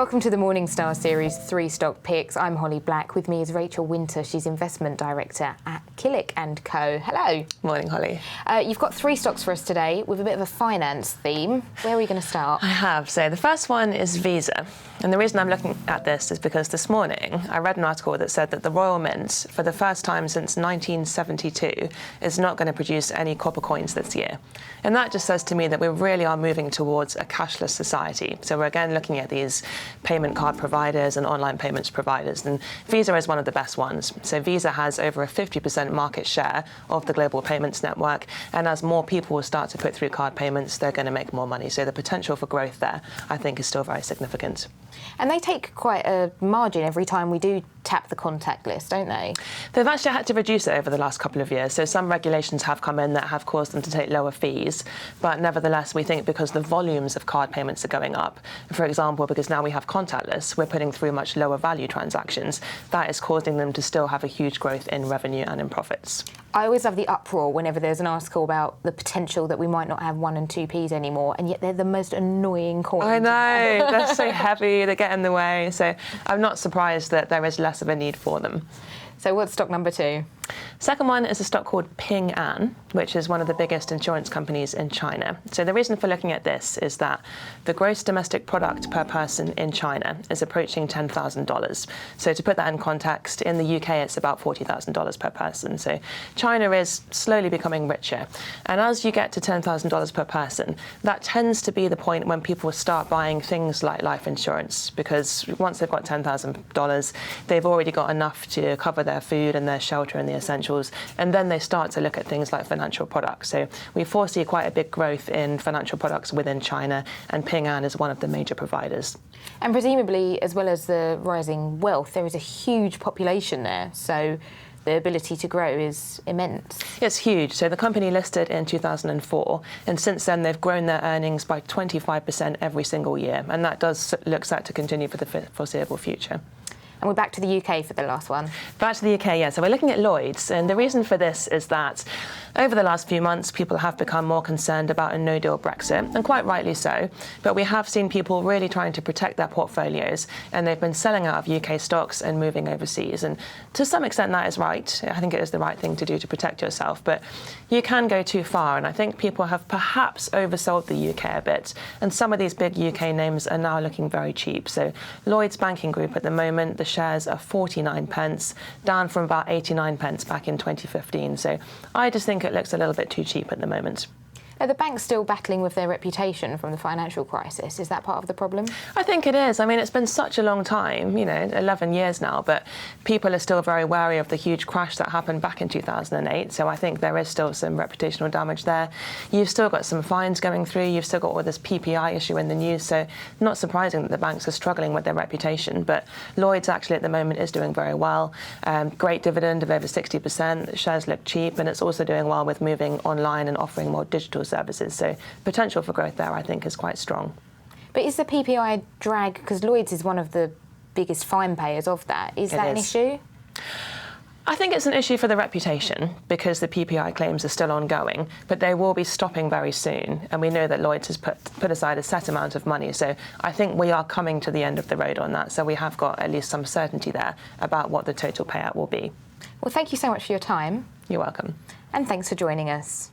Welcome to the Morningstar Series 3 Stock Picks. I'm Holly Black. With me is Rachel Winter. She's Investment Director at Killik Co. Hello. Morning, Holly. You've got 3 stocks for us today with a bit of a finance theme. Where are we going to start? I have. So the first one is Visa. And the reason I'm looking at this is because this morning I read an article that said that the Royal Mint, for the first time since 1972, is not going to produce any copper coins this year. And that just says to me that we really are moving towards a cashless society. So we're again looking at these payment card providers and online payments providers, and Visa is one of the best ones. So Visa has over a 50% market share of the global payments network, and as more people will start to put through card payments, they're going to make more money. So the potential for growth there, I think, is still very significant. And they take quite a margin every time we do tap the contact list, don't they? They've actually had to reduce it over the last couple of years. So some regulations have come in that have caused them to take lower fees. But nevertheless, we think because the volumes of card payments are going up, for example, because now we have contactless, we're putting through much lower value transactions. That is causing them to still have a huge growth in revenue and in profits. I always have the uproar whenever there's an article about the potential that we might not have 1 and 2p's anymore, and yet they're the most annoying coins. I know, they're so heavy, they get in the way. So I'm not surprised that there is less of a need for them. So what's stock number 2? Second one is a stock called Ping An, which is one of the biggest insurance companies in China. So the reason for looking at this is that the gross domestic product per person in China is approaching $10,000. So to put that in context, in the UK it's about $40,000 per person. So China is slowly becoming richer. And as you get to $10,000 per person, that tends to be the point when people start buying things like life insurance, because once they've got $10,000, they've already got enough to cover their food and their shelter and the essentials, and then they start to look at things like financial products. So we foresee quite a big growth in financial products within China, and Ping An is one of the major providers. And presumably, as well as the rising wealth, there is a huge population there, so the ability to grow is immense. It's huge. So the company listed in 2004, and since then they've grown their earnings by 25% every single year, and that does look set to continue for the foreseeable future. And we're back to the UK for the last one. Back to the UK, yeah. So we're looking at Lloyds, and the reason for this is that over the last few months, people have become more concerned about a no-deal Brexit, and quite rightly so. But we have seen people really trying to protect their portfolios, and they've been selling out of UK stocks and moving overseas. And to some extent, that is right. I think it is the right thing to do to protect yourself, but you can go too far, and I think people have perhaps oversold the UK a bit, and some of these big UK names are now looking very cheap. So Lloyds Banking Group at the moment, the shares are 49 pence, down from about 89 pence back in 2015. So I just think it looks a little bit too cheap at the moment. Are the banks still battling with their reputation from the financial crisis? Is that part of the problem? I think it is. I mean, it's been such a long time, 11 years now, but people are still very wary of the huge crash that happened back in 2008. So I think there is still some reputational damage there. You've still got some fines going through. You've still got all this PPI issue in the news. So not surprising that the banks are struggling with their reputation. But Lloyds actually at the moment is doing very well. Great dividend of over 60%. The shares look cheap, and it's also doing well with moving online and offering more digital services. So potential for growth there, I think, is quite strong. But is the PPI drag, because Lloyds is one of the biggest fine payers of that, is that an issue? I think it's an issue for the reputation because the PPI claims are still ongoing, but they will be stopping very soon. And we know that Lloyds has put aside a set amount of money. So I think we are coming to the end of the road on that. So we have got at least some certainty there about what the total payout will be. Well, thank you so much for your time. You're welcome. And thanks for joining us.